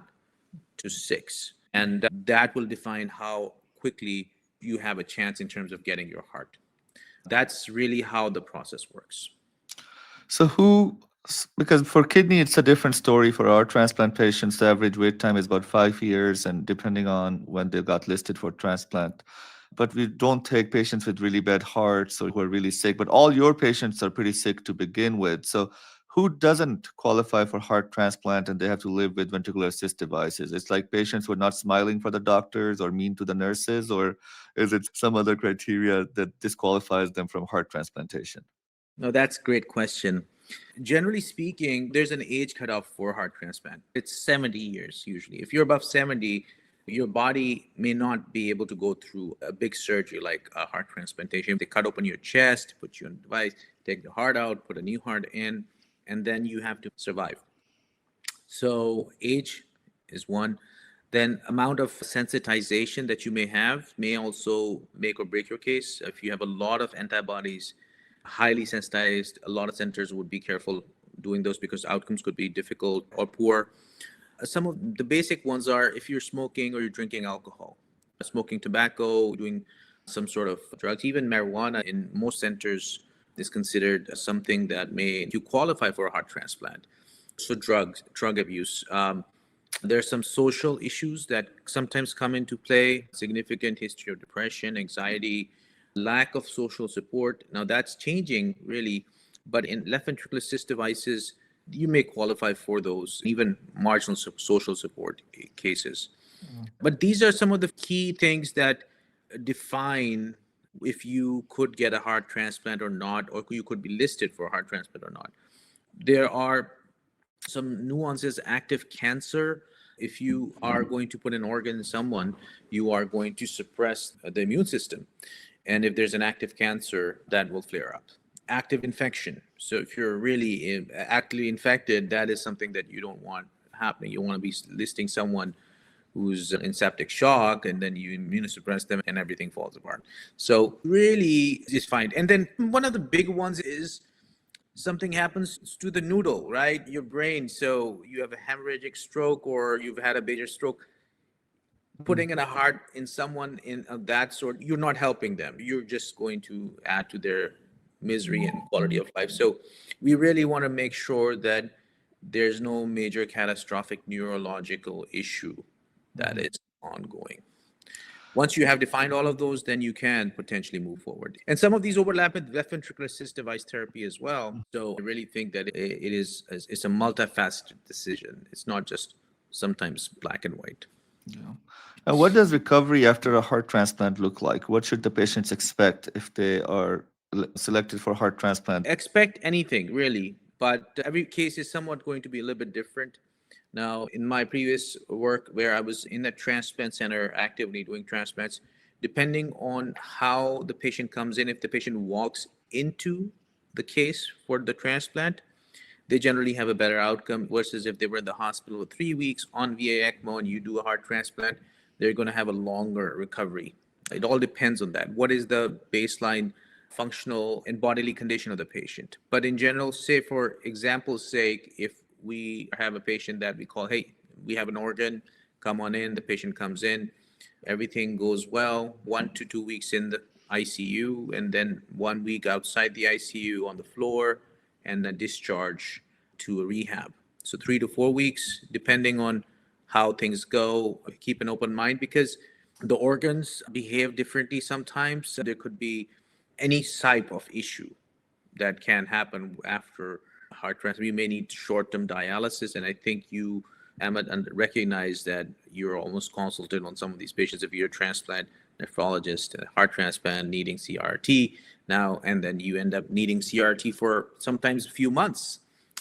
A: to 6. And that will define how quickly you have a chance in terms of getting your heart. That's really how the process works.
B: So because for kidney, it's a different story. For our transplant patients, the average wait time is about 5 years, and depending on when they got listed for transplant. But we don't take patients with really bad hearts or who are really sick, but all your patients are pretty sick to begin with. So who doesn't qualify for heart transplant and they have to live with ventricular assist devices? It's like patients who are not smiling for the doctors or mean to the nurses, or is it some other criteria that disqualifies them from heart transplantation?
A: No, that's a great question. Generally speaking, there's an age cutoff for heart transplant. It's 70 years usually. If you're above 70, your body may not be able to go through a big surgery like a heart transplantation. They cut open your chest, put you on a device, take the heart out, put a new heart in, and then you have to survive. So age is one. Then amount of sensitization that you may have may also make or break your case. If you have a lot of antibodies, highly sensitized, a lot of centers would be careful doing those because outcomes could be difficult or poor. Some of the basic ones are if you're smoking or you're drinking alcohol, smoking tobacco, doing some sort of drugs, even marijuana in most centers is considered something that may you qualify for a heart transplant. So drug abuse. There's some social issues that sometimes come into play, significant history of depression, anxiety, lack of social support. Now that's changing really, but in left ventricular assist devices, you may qualify for those, even marginal social support cases. But these are some of the key things that define if you could get a heart transplant or not, or you could be listed for a heart transplant or not. There are some nuances. Active cancer If you are going to put an organ in someone, you are going to suppress the immune system. And if there's an active cancer, that will flare up. Active infection. So if you're really actively infected, that is something that you don't want happening. You want to be listing someone who's in septic shock, and then you immunosuppress them and everything falls apart. So really just fine. And then one of the big ones is something happens to the noodle, right? Your brain. So you have a hemorrhagic stroke or you've had a major stroke. Putting in a heart in someone in of that sort, you're not helping them. You're just going to add to their misery and quality of life. So we really want to make sure that there's no major catastrophic neurological issue that is ongoing. Once you have defined all of those, then you can potentially move forward. And some of these overlap with left ventricular assist device therapy as well. So I really think that it's a multifaceted decision. It's not just sometimes black and white.
B: Yeah. And what does recovery after a heart transplant look like? What should the patients expect if they are selected for heart transplant?
A: Expect anything, really, but every case is somewhat going to be a little bit different. Now, in my previous work where I was in the transplant center actively doing transplants, depending on how the patient comes in, if the patient walks into the case for the transplant, they generally have a better outcome versus if they were in the hospital for 3 weeks on VA ECMO and you do a heart transplant, they're going to have a longer recovery. It all depends on that. What is the baseline functional and bodily condition of the patient? But in general, say for example's sake, if we have a patient that we call, hey, we have an organ, come on in, the patient comes in, everything goes well, 1 to 2 weeks in the ICU, and then 1 week outside the ICU on the floor, and then discharge to a rehab. So 3 to 4 weeks, depending on how things go. Keep an open mind because the organs behave differently sometimes. There could be any type of issue that can happen after heart transplant. We may need short-term dialysis, and I think you, Ahmed, recognize that you're almost consulted on some of these patients. If you're a transplant nephrologist, a heart transplant needing CRT now, and then you end up needing CRT for sometimes a few months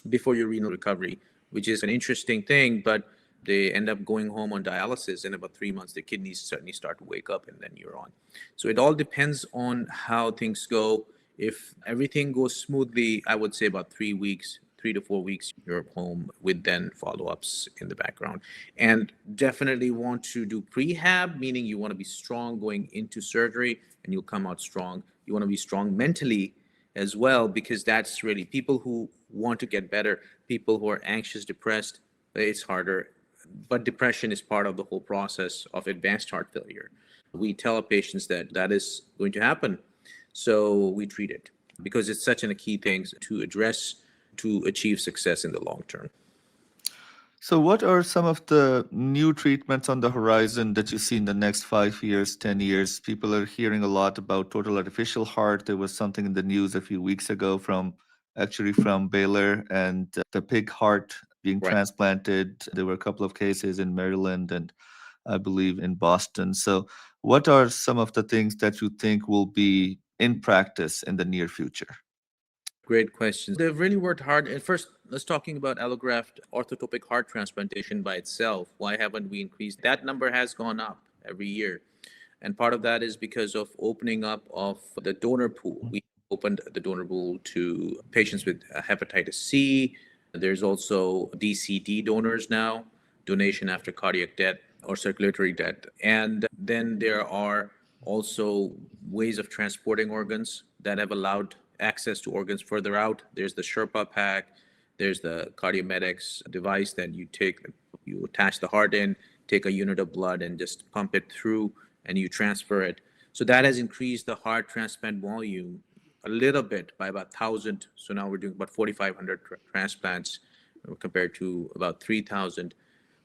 A: before your renal recovery, which is an interesting thing, but they end up going home on dialysis in about 3 months. The kidneys certainly start to wake up and then you're on. So it all depends on how things go. If everything goes smoothly, I would say about 3 weeks, 3 to 4 weeks, you're home with then follow-ups in the background. And definitely want to do prehab, meaning you want to be strong going into surgery and you'll come out strong. You want to be strong mentally as well, because that's really people who want to get better, people who are anxious, depressed, it's harder. But depression is part of the whole process of advanced heart failure. We tell our patients that that is going to happen. So we treat it because it's such a key thing to address to achieve success in the long term.
B: So, what are some of the new treatments on the horizon that you see in the next 5 years, 10 years? People are hearing a lot about total artificial heart. There was something in the news a few weeks ago from Baylor and the pig heart being
A: Right.
B: transplanted. There were a couple of cases in Maryland and I believe in Boston. So, what are some of the things that you think will be in practice in the near future?
A: Great questions. They've really worked hard. And first, let's talking about allograft orthotopic heart transplantation by itself. Why haven't we increased? That number has gone up every year. And part of that is because of opening up of the donor pool. We opened the donor pool to patients with hepatitis C. There's also DCD donors now, donation after cardiac death or circulatory death. And then there are also ways of transporting organs that have allowed access to organs further out. There's the Sherpa pack, there's the CardioMedics device that you take, you attach the heart in, take a unit of blood and just pump it through and you transfer it. So that has increased the heart transplant volume a little bit by about 1,000. So now we're doing about 4,500 transplants compared to about 3,000,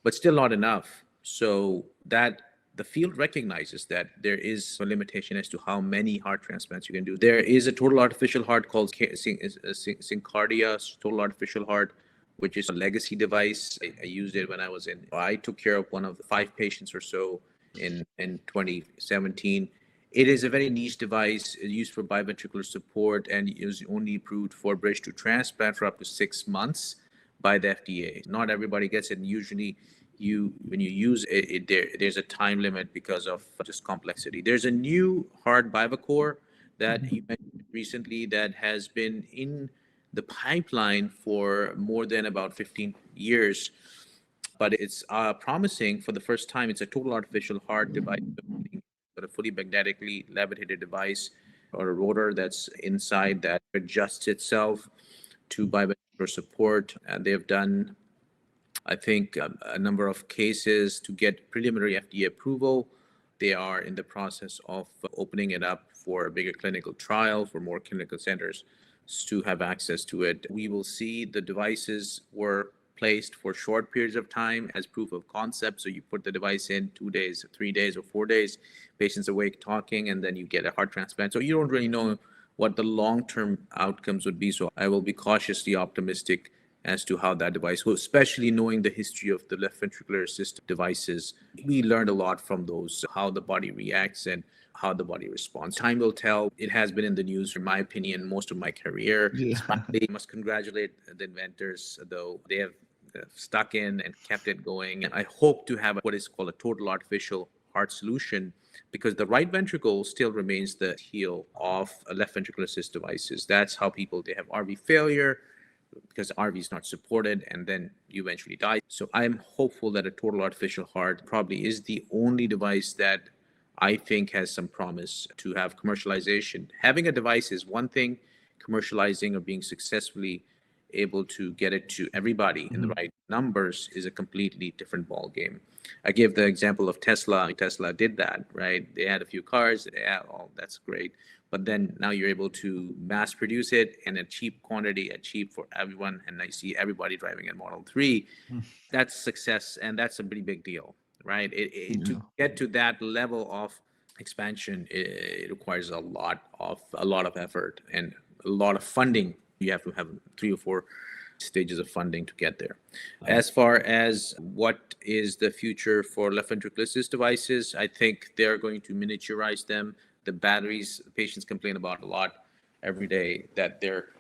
A: but still not enough. So that the field recognizes that there is a limitation as to how many heart transplants you can do. There is a total artificial heart called Syncardia total artificial heart, which is a legacy device. I used it when I took care of one of the 5 patients or so in 2017. It is a very niche device used for biventricular support and is only approved for bridge to transplant for up to 6 months by the FDA. Not everybody gets it. And usually when you use it, there's a time limit because of just complexity. There's a new heart bivacor that you mentioned recently that has been in the pipeline for more than about 15 years, but it's promising for the first time. It's a total artificial heart device, but a fully magnetically levitated device or a rotor that's inside that adjusts itself to biventricular support. And they've done, I think, a number of cases to get preliminary FDA approval. They are in the process of opening it up for a bigger clinical trial for more clinical centers to have access to it. We will see the devices were placed for short periods of time as proof of concept. So you put the device in 2 days, 3 days, or 4 days, patients awake talking, and then you get a heart transplant. So you don't really know what the long-term outcomes would be. So I will be cautiously optimistic as to how that device will, especially knowing the history of the left ventricular assist devices. We learned a lot from those, how the body reacts and how the body responds. Time will tell. It has been in the news, in my opinion, most of my career.
B: Yeah.
A: Finally, I must congratulate the inventors, though they have stuck in and kept it going. And I hope to have what is called a total artificial heart solution, because the right ventricle still remains the heel of left ventricular assist devices. That's how people, they have RV failure, because RV is not supported, and then you eventually die. So I'm hopeful that a total artificial heart probably is the only device that I think has some promise to have commercialization. Having a device is one thing, commercializing or being successfully able to get it to everybody in the right numbers is a completely different ball game. I give the example of Tesla. Tesla did that, right? They had a few cars. Yeah, oh, that's great. But then now you're able to mass produce it in a cheap quantity, a cheap for everyone. And I see everybody driving a Model 3. That's success, and that's a pretty big deal, right? To get to that level of expansion, it requires a lot of effort and a lot of funding. You have to have 3 or 4 stages of funding to get there. As far as what is the future for left ventricular assist devices, I think they're going to miniaturize them. The batteries, patients complain about a lot every day, that their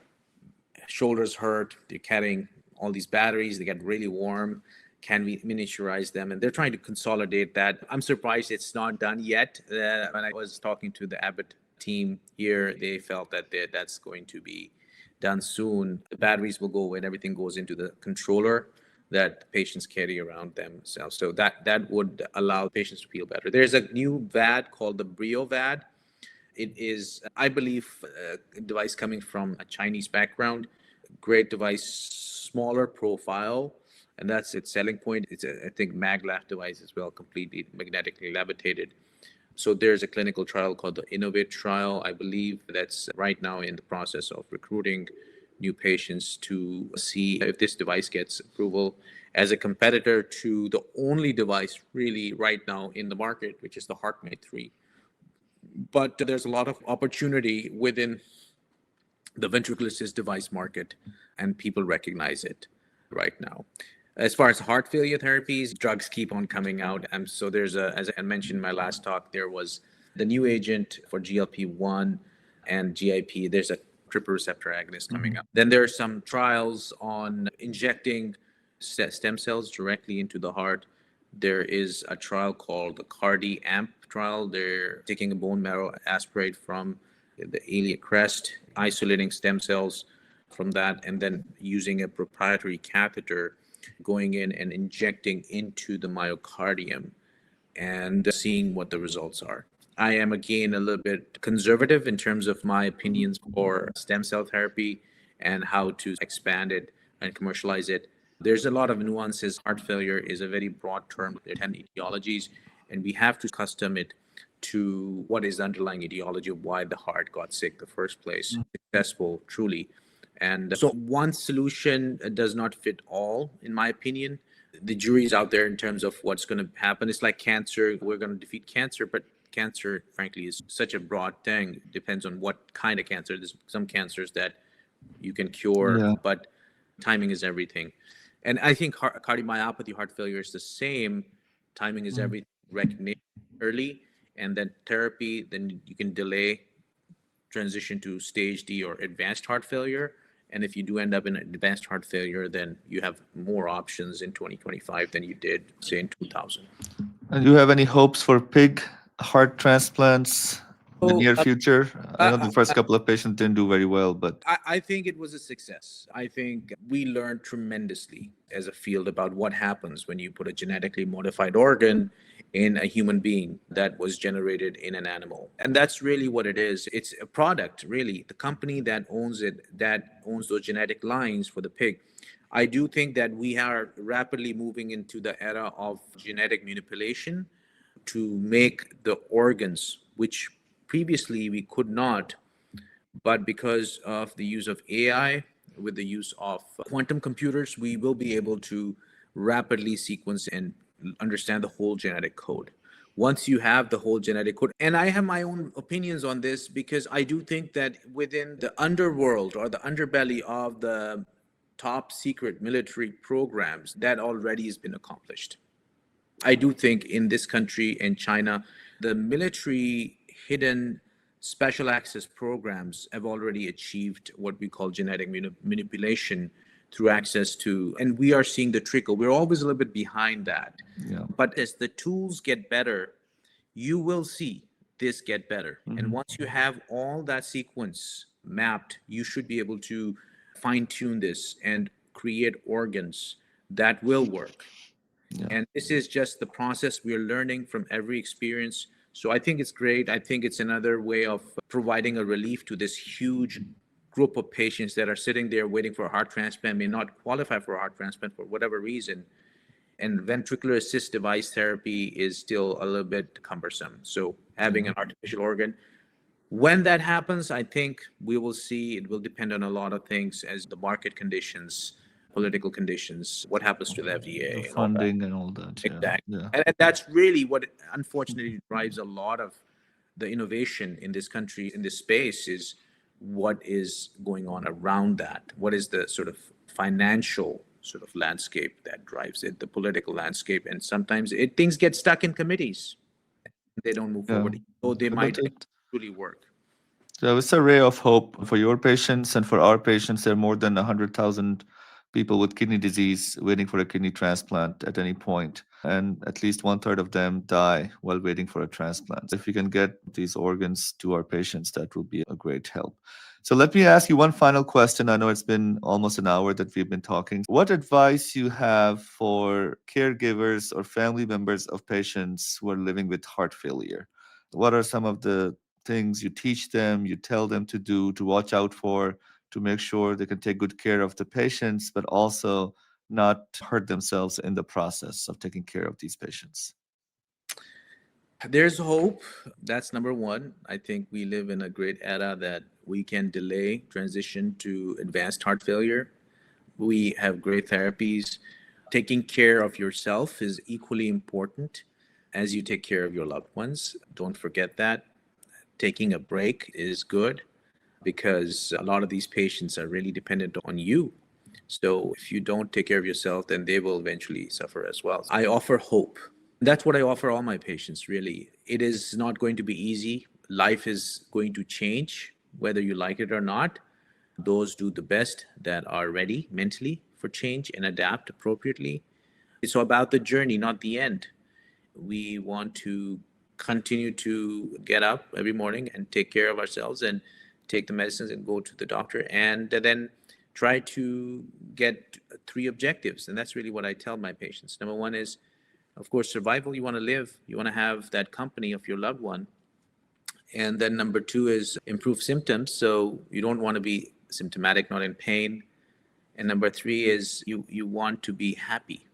A: shoulders hurt, they're carrying all these batteries, they get really warm. Can we miniaturize them? And they're trying to consolidate that. I'm surprised it's not done yet. When I was talking to the Abbott team here, they felt that that's going to be done soon. The batteries will go away and everything goes into the controller that patients carry around themselves. So that would allow patients to feel better. There's a new VAD called the Brio VAD. It is, I believe, a device coming from a Chinese background. Great device, smaller profile, and that's its selling point. It's I think maglev device as well, completely magnetically levitated. So there's a clinical trial called the Innovate trial, I believe, that's right now in the process of recruiting new patients to see if this device gets approval as a competitor to the only device really right now in the market, which is the HeartMate 3. But there's a lot of opportunity within the ventricular assist device market, and people recognize it right now. As far as heart failure therapies, drugs keep on coming out. And so there's as I mentioned in my last talk, there was the new agent for GLP-1 and GIP. There's a triple receptor agonist coming up. Then there are some trials on injecting stem cells directly into the heart. There is a trial called the CardiAmp trial. They're taking a bone marrow aspirate from the iliac crest, isolating stem cells from that, and then using a proprietary catheter, going in and injecting into the myocardium and seeing what the results are. I am, again, a little bit conservative in terms of my opinions for stem cell therapy and how to expand it and commercialize it. There's a lot of nuances. Heart failure is a very broad term. There are 10 etiologies, and we have to custom it to what is the underlying etiology of why the heart got sick in the first place, successful, truly. And so one solution does not fit all, in my opinion. The jury's out there in terms of what's going to happen. It's like cancer. We're going to defeat cancer, but cancer, frankly, is such a broad thing. It depends on what kind of cancer. There's some cancers that you can cure, but timing is everything. And I think cardiomyopathy, heart failure is the same. Timing is everything. Recognition early, and then therapy. Then you can delay transition to stage D or advanced heart failure, And if you do end up in advanced heart failure, then you have more options in 2025 than you did, say, in 2000.
B: And do you have any hopes for pig heart transplants in the
A: So
B: near future? I know
A: I,
B: the first couple of patients didn't do very well, but
A: I think it was a success. I think we learned tremendously as a field about what happens when you put a genetically modified organ in a human being that was generated in an animal. And that's really what it is. It's a product, really. The company that owns it, that owns those genetic lines for the pig. I do think that we are rapidly moving into the era of genetic manipulation to make the organs, which previously we could not, but because of the use of AI, with the use of quantum computers, we will be able to rapidly sequence and understand the whole genetic code. Once you have the whole genetic code, and I have my own opinions on this because I do think that within the underworld or the underbelly of the top secret military programs, that already has been accomplished. I do think in this country and China, the military hidden special access programs have already achieved what we call genetic manipulation through access to, and we are seeing the trickle. We're always a little bit behind that.
B: yeah.
A: But as the tools get better, you will see this get better. And once you have all that sequence mapped, you should be able to fine tune this and create organs that will work.
B: Yeah.
A: And this is just the process. We are learning from every experience. So I think it's great. I think it's another way of providing a relief to this huge group of patients that are sitting there waiting for a heart transplant, may not qualify for a heart transplant for whatever reason. And ventricular assist device therapy is still a little bit cumbersome. So having an artificial organ, when that happens, I think we will see. It will depend on a lot of things as the market conditions, political conditions, what happens to the
B: The
A: FDA and all that.
B: funding and all that. Yeah.
A: Exactly.
B: Yeah.
A: And that's really what unfortunately drives a lot of the innovation in this country, in this space, is what is going on around that. What is the sort of financial sort of landscape that drives it, the political landscape. And sometimes things get stuck in committees. They don't move
B: Yeah.
A: forward. So they
B: But
A: might
B: it,
A: truly work.
B: so it's a ray of hope for your patients and for our patients. There are more than 100,000 people with kidney disease waiting for a kidney transplant at any point, and at least one third of them die while waiting for a transplant. If we can get these organs to our patients, that will be a great help. So let me ask you one final question. I know it's been almost an hour that we've been talking. What advice you have for caregivers or family members of patients who are living with heart failure? What are some of the things you teach them, you tell them to do, to watch out for, to make sure they can take good care of the patients, but also not hurt themselves in the process of taking care of these patients?
A: There's hope. That's number one. I think we live in a great era that we can delay transition to advanced heart failure. We have great therapies. Taking care of yourself is equally important as you take care of your loved ones. Don't forget that. Taking a break is good because a lot of these patients are really dependent on you. So if you don't take care of yourself, then they will eventually suffer as well. I offer hope. That's what I offer all my patients, really. It is not going to be easy. Life is going to change, whether you like it or not. Those do the best that are ready mentally for change and adapt appropriately. It's about the journey, not the end. We want to continue to get up every morning and take care of ourselves and take the medicines and go to the doctor and then try to get three objectives. And that's really what I tell my patients. Number one is, of course, survival. You want to live, you want to have that company of your loved one. And then number two is improve symptoms. So you don't want to be symptomatic, not in pain. And number three is you want to be happy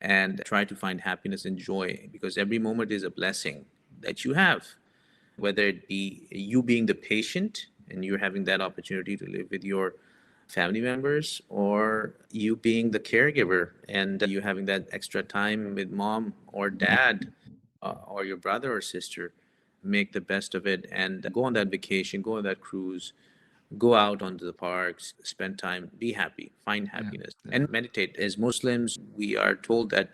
A: and try to find happiness and joy, because every moment is a blessing that you have, whether it be you being the patient and you're having that opportunity to live with your family members, or you being the caregiver and you having that extra time with mom or dad or your brother or sister. Make the best of it and go on that vacation, go on that cruise, go out onto the parks, spend time, be happy, find happiness, and meditate. As Muslims, we are told that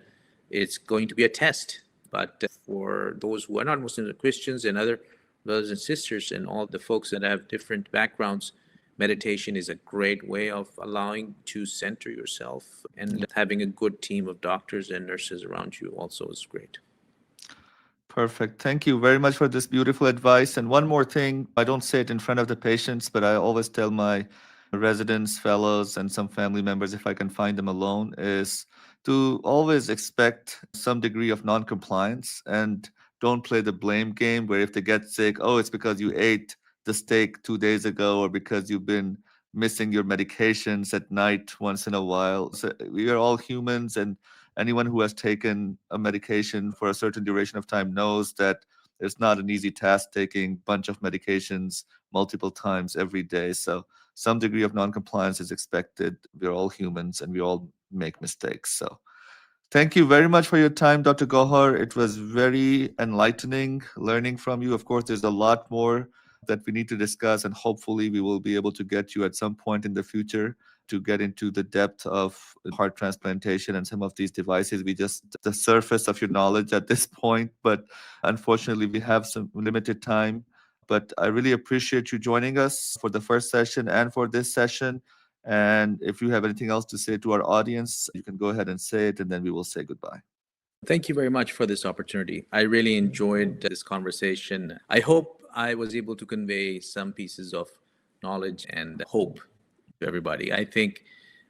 A: it's going to be a test. But for those who are not Muslims or Christians and other brothers and sisters and all the folks that have different backgrounds, meditation is a great way of allowing to center yourself, and having a good team of doctors and nurses around you also is great.
B: Perfect. Thank you very much for this beautiful advice. And one more thing, I don't say it in front of the patients, but I always tell my residents, fellows, and some family members, if I can find them alone, is to always expect some degree of non-compliance and don't play the blame game where if they get sick, oh, it's because you ate the steak 2 days ago or because you've been missing your medications at night once in a while. So we are all humans, and anyone who has taken a medication for a certain duration of time knows that it's not an easy task taking a bunch of medications multiple times every day. So some degree of non-compliance is expected. We're all humans and we all make mistakes. So thank you very much for your time, Dr. Gohar. It was very enlightening learning from you. Of course, there's a lot more that we need to discuss, and hopefully, we will be able to get you at some point in the future to get into the depth of heart transplantation and some of these devices. We just the surface of your knowledge at this point, but unfortunately, we have some limited time. But I really appreciate you joining us for the first session and for this session. And if you have anything else to say to our audience, you can go ahead and say it, and then we will say goodbye.
A: Thank you very much for this opportunity. I really enjoyed this conversation. I hope I was able to convey some pieces of knowledge and hope to everybody. I think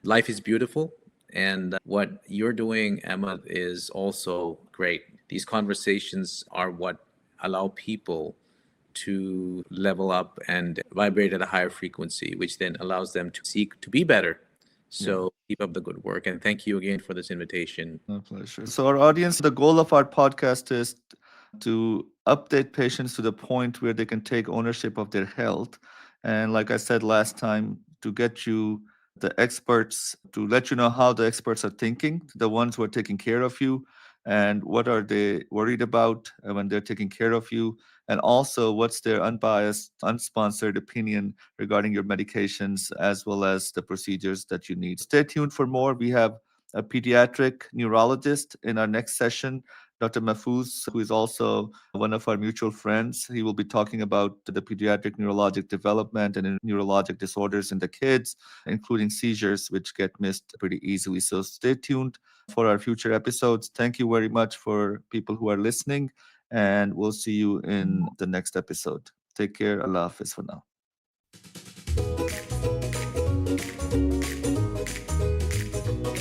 A: life is beautiful, and what you're doing, Emma, is also great. These conversations are what allow people to level up and vibrate at a higher frequency, which then allows them to seek to be better. So keep up the good work. And thank you again for this invitation.
B: My pleasure. So, our audience, the goal of our podcast is to update patients to the point where they can take ownership of their health. And, like I said last time, to get you the experts, to let you know how the experts are thinking, the ones who are taking care of you, and what are they worried about when they're taking care of you, and also what's their unbiased, unsponsored opinion regarding your medications as well as the procedures that you need. Stay tuned for more. We have a pediatric neurologist in our next session, Dr. Mahfouz, who is also one of our mutual friends. He will be talking about the pediatric neurologic development and neurologic disorders in the kids, including seizures, which get missed pretty easily. So stay tuned for our future episodes. Thank you very much for people who are listening, and we'll see you in the next episode. Take care. Allah Hafiz for now.